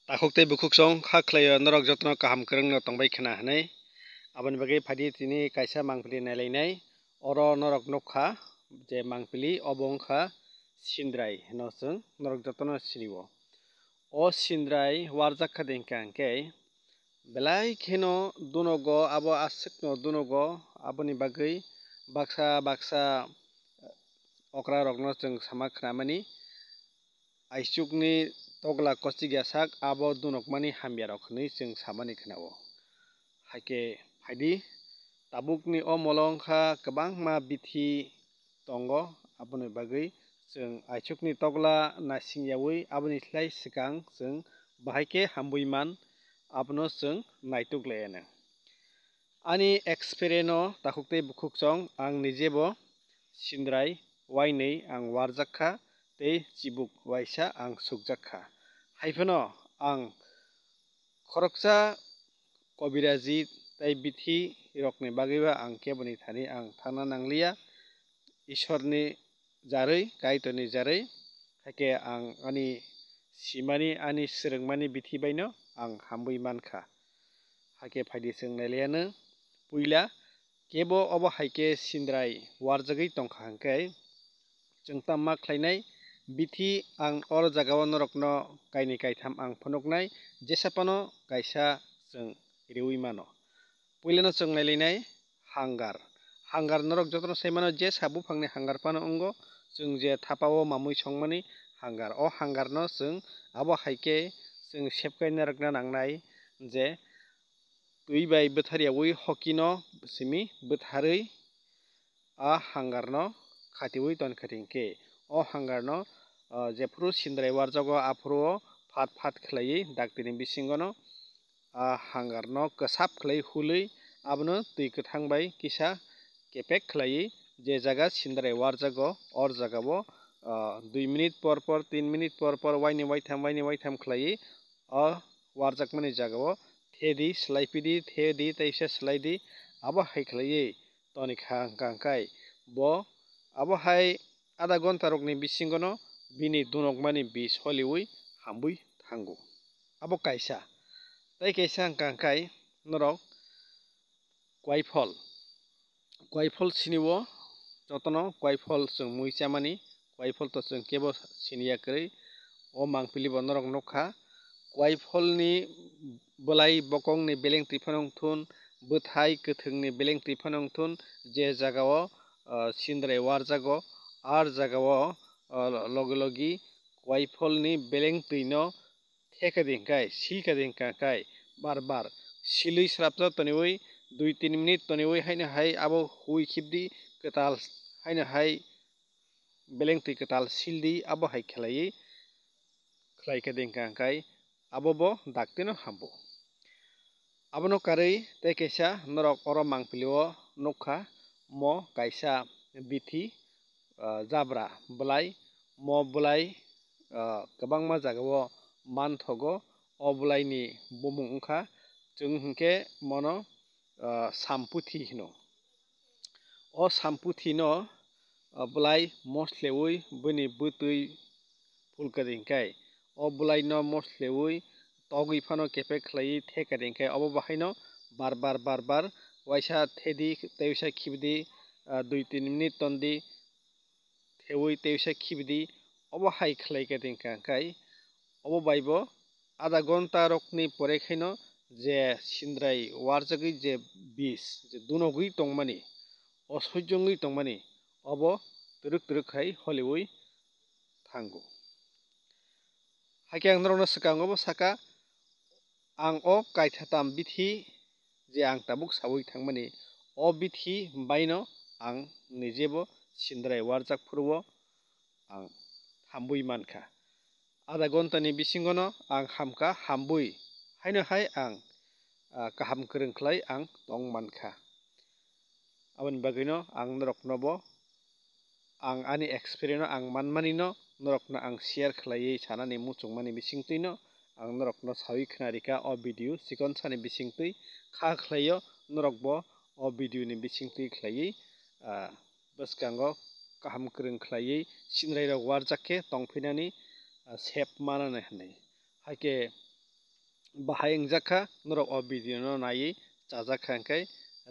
Takukte bukuksong khaklayo norok jotno kaham krengno tongbai khana hanai aboni bagui phadi tini kaisa mangpili nailaihnai oro norok nukha je mangpili obo wngkha sindrai hino chwng norok jotono sinio. O sindrai warjak kha hingkha hingke belai kheno dunogo abo aswkno dunogo aboni bagui baksa okra rokno chwng sama khnamani aisukni togla kochigya sak abo dunokmani hamya rok hinui chwng samani khnao. Haike phadi tabukni o molo wngkha kwbangma bithi tongo aboni bagui chwng aisukni togla nasingyawi aboni slai swkang chwng bahaike hambuiman abono chwng naituklayano. Ani experience o takhuktui bukuksong ang nijebo sindrai wainui ang warjakkha tei chibuk waisa ang sukjakkha. Haifano ang khoroksa kobiraji tei bithi rokni bagwiba ang keboni thani ang thangna nangliya Ishorni jarui kaitorni jarui haike ang ani simani ani swrwngmani bithi bai no ang hambui mankha. Haike phaidi chwng nailaiano puila kebo obo haike sindrai warjagui tongkha hingke chwng tama khlainai bithi ang oro jagao norokno kaini kaitham ang phunuknai jesapano kaisa chwng riwi mano. Puilano chwng nailainai hangar norok jotono sai mano jesa buphangni hangar phano wnggo chwng je thapao mamui songmani hangar. O hangar no chwng abo haike chwng sebkai narwkna nangnai je twi bai bwtharyawi hoki no simi bwtharwi a hangar no khatiwi tonkha hingke o hangar no jephru sindrai warjago afuru o phat khlaiwi daktini bisingo no hangar no kwsap khlaiwi hului abono twi kwthang bai kisa kepek khlaiwi je jaga sindrai warjago or jagao 2 minute por 3 minute por waini waitham khlaiwi o warjakmani jagao thedi slaipidi thedi teisa slaidi abo hai khlaiwi tonikha hingka hingkai bo abo hai adha gonta rokni bisingo no bini dunokmani bis holiwi hambui thango abo kaisa. Tei kaisa hingka hingkai norok koifol sinio jotono koifol chwng mui chamani koifol to chwng kebo siniya kwrwi o mangpili bo norok nukha koifolni bwlai bokongni belengtwi phano wngthun bwthai kwthwngni belengtwi phano wngthun je jagao sindrai warjago ar jagao logi logi koifolni belengtwi no thekadi hingkai silkadi hingka hingkai bar bar silui srapjak toniwi 2-3 minute toniwi haino hai abo hui khibdi kwtal haino hai belengtwi kwtal sildi abo hai khlaikadi hingka hingkai abo bo dakti no hambu. Abono karwi tei kaisa norok oro mangpili o nukha mo kaisa bithi jabra bwlai mo bwlai kwbangma jagao manthogo o bwlai ni bumung wngkha chwng hinkhe mono samputhi hino. O samputhi no bwlai moslewi bini bwtwi pulkadi hingkai o bwlai no moslewi togwi phano kepek khlaiwi thekadi hingkai obo bo haino bar bar waisa thedi teisa khibidi 2-3 minute tondi thewi teisa khibidi obo hai khlaikadi hingka hingkai obo bai bo adha gonta rokni porekhai no je sindrai warjagwi je bis je dunogwi tongmani osohjo wngwi tongmani obo twrwk hai holiwi thango. Haike ang norokno swkango bo saka ang o kaithatam bithi je ang tabuk saui thangmani o bithi bai no ang nijebo sindrai warjakfru o ang hambui mankha. Adha gonta ni bisingo no ang hamkha hambui haino hai ang kaham kwrwng khlai ang tongmankha. Aboni bagui no ang norokno bo ang ani experience no ang manmani no norokno ang share khlaiwi sanani muchungmani bisingtwi no ang norokno sawi khwnarika o video chikon sani bisingtwi kha khlaio norok bo o video ni bisingtwi khlaiwi bwskango kaham kwrwng khlaiwi sindrai rok warjakkhe tongphinani sep manani hinui. Haike bahai engjaka norok o video no nai chajaka hingkai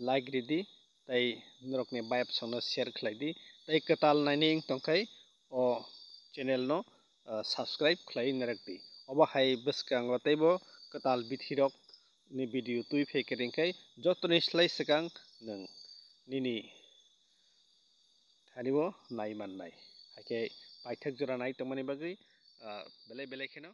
like ridi tei norok ni vibe no share khlai di tei katal naini tongkai o channel no subscribe khlai narak di obo hai bwskango teibo katal bithi rok ni video tui faikarengkai jotoni slai swkang nwng nini thani o nai mannai haike paithak jora nai tongmani bagui belai belai kheno।